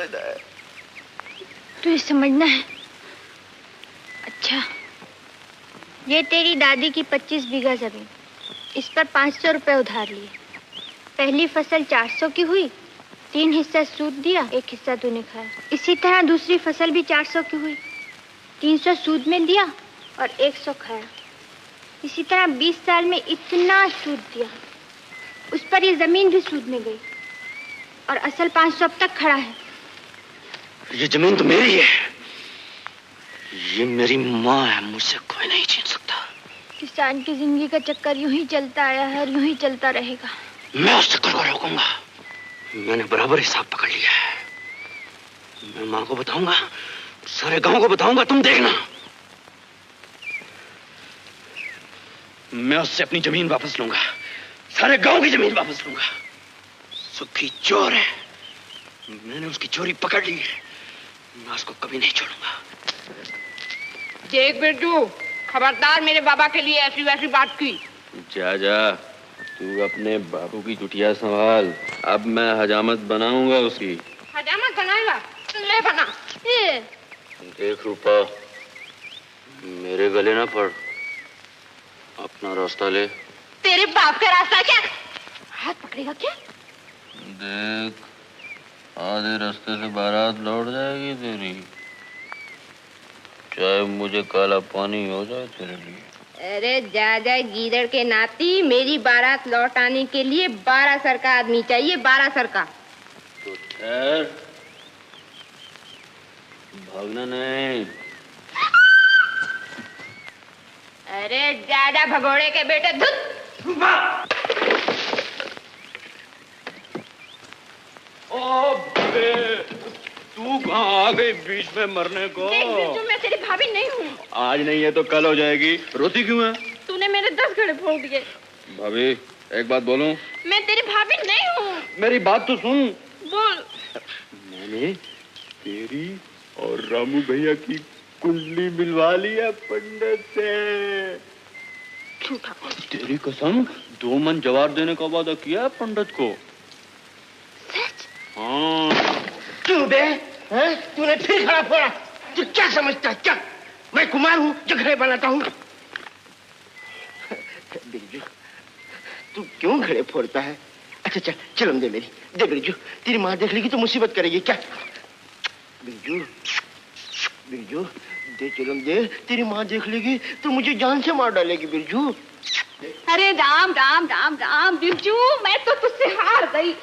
समझना है। तुझे समझना है? अच्छा, ये तेरी दादी की 25 बीघा जमीन, इस पर 500 रुपए उधार लिए। पहली फसल 400 की हुई, 3 हिस्सा सूद दिया, 1 हिस्सा तूने खाया। इसी तरह दूसरी फसल भी 400 की हुई, 300 सूद में दिया और 100 खाया। इसी तरह 20 साल में इतना सूद दिया, उस पर ये जमीन भी सूद में गई और असल 500 अब तक खड़ा है। ये जमीन तो मेरी है, ये मेरी माँ है, मुझसे कोई नहीं छीन सकता। किसान की जिंदगी का चक्कर यूं ही चलता आया है और यूं ही चलता रहेगा। मैं उस चक्कर को रोकूंगा। मैंने बराबर हिसाब पकड़ लिया है। मैं माँ को बताऊंगा, सारे गांव को बताऊंगा, तुम देखना। मैं उससे अपनी जमीन वापस लूंगा, सारे गांव की जमीन वापस लूंगा। सुखी चोर है, मैंने उसकी चोरी पकड़ ली है, मैं उसको कभी नहीं छोड़ूंगा। देख बिरजू, खबरदार मेरे बाबा के लिए ऐसी वैसी बात की। जा जा, तू अपने बाबू की चुटिया संभाल। अब मैं हजामत बनाऊंगा उसकी। हजामत बनाएगा? ले बना। देख रूपा, मेरे गले ना पड़, अपना रास्ता ले। तेरे बाप का रास्ता क्या? हाथ पकड़ेगा क्या? देख, आधे रास्ते से बारात लौट जाएगी तेरी, चाहे मुझे काला पानी हो जाए तेरे लिए। अरे जा जा गीदड़ के नाती, मेरी बारात लौट आने के लिए 12 सर का आदमी चाहिए, 12 सर का। तो ठहर, भागना नहीं। अरे ज्यादा भगोड़े के बेटे, धुत। ओ बे, तू कहाँ आ गई बीच में मरने को? देख बिरजू, मैं तेरी भाभी नहीं हूँ। आज नहीं है तो कल हो जाएगी। रोती क्यों है? तूने मेरे 10 घड़े फोड़ दिए। भाभी, एक बात बोलूं? मैं तेरी भाभी नहीं हूँ। मेरी बात तो सुन। बोल। मैंने तेरी और रामू भैया की कुंडली मिलवा लिया पंडित से। झूठा। तेरी कसम, 2 मन जवाब देने का वादा किया पंडित को। सच? हाँ। क्यों बे? तूने फिर खड़ा फोड़ा? तू क्या समझता है? क्या मैं कुमार हूँ जो घड़े बनाता हूँ? बिरजू, तू क्यों घड़े फोड़ता है? अच्छा चल, चिलम दे मेरी, दे बिरजू। तेरी माँ देख लेगी तो मुसीबत करेगी क्या? बिरजू, बिरजू, दे चिलम दे। तेरी माँ देख लेगी तो मुझे जान से मार डालेगी बिरजू। अरे राम राम राम राम बिरजू, मैं तो तुझसे हार गई।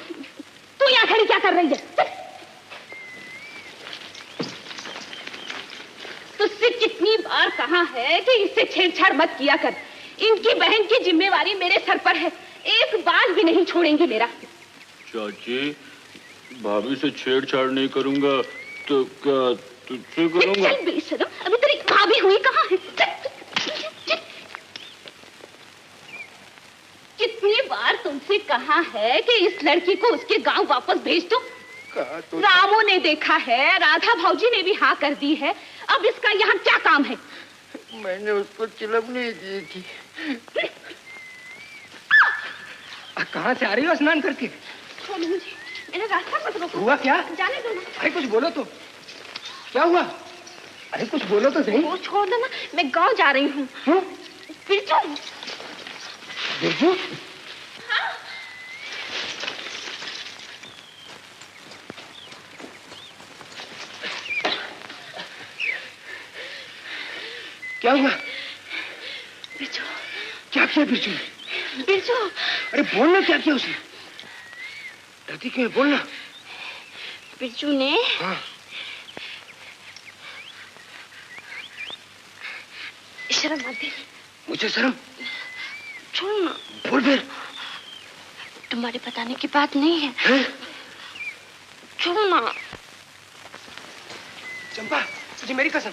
तू यहाँ खड़ी क्या कर रही है? तुझसे कितनी बार कहा है कि इससे छेड़छाड़ मत किया कर। इनकी बहन की जिम्मेवारी मेरे सर पर है, एक बाल भी नहीं छोड़ेंगे मेरा। चाची, भाभी से छेड़छाड़ नहीं करूंगा तो क्या तुझसे करूंगा? चल बेशरम, अभी तेरी भाभी हुई कहाँ है? कितनी बार तुमसे कहा है कि इस लड़की को उसके गांव वापस भेज दो। तो रामू ने देखा है, राधा भाऊजी ने भी हाँ कर दी है, अब इसका यहाँ क्या काम है? मैंने उसको चिलम नहीं दी थी। कहाँ से आ रही हो स्नान करके? छोड़ो मुझे, मेरा रास्ता मत रोको। हुआ क्या? जाने दो ना। अरे कुछ बोलो तो। क्या हुआ? अरे कुछ बोलो तो सही। वो छोड़ दो ना, मैं गांव जा रही हूँ। बिरजू। बिरजू? हाँ? क्या हुआ? बिरजू। क्या किया बिरजू? बिरजू। अरे बोलना, क्या किया उसने? डरती क्यों है? बोलना। बिरजू ने हाँ। शर्म मत दे। मुझे शर्म? छोड़ ना। बोल फिर। तुम्हारे बताने की बात नहीं है, छोड़ो ना। चंपा, तुझे मेरी कसम,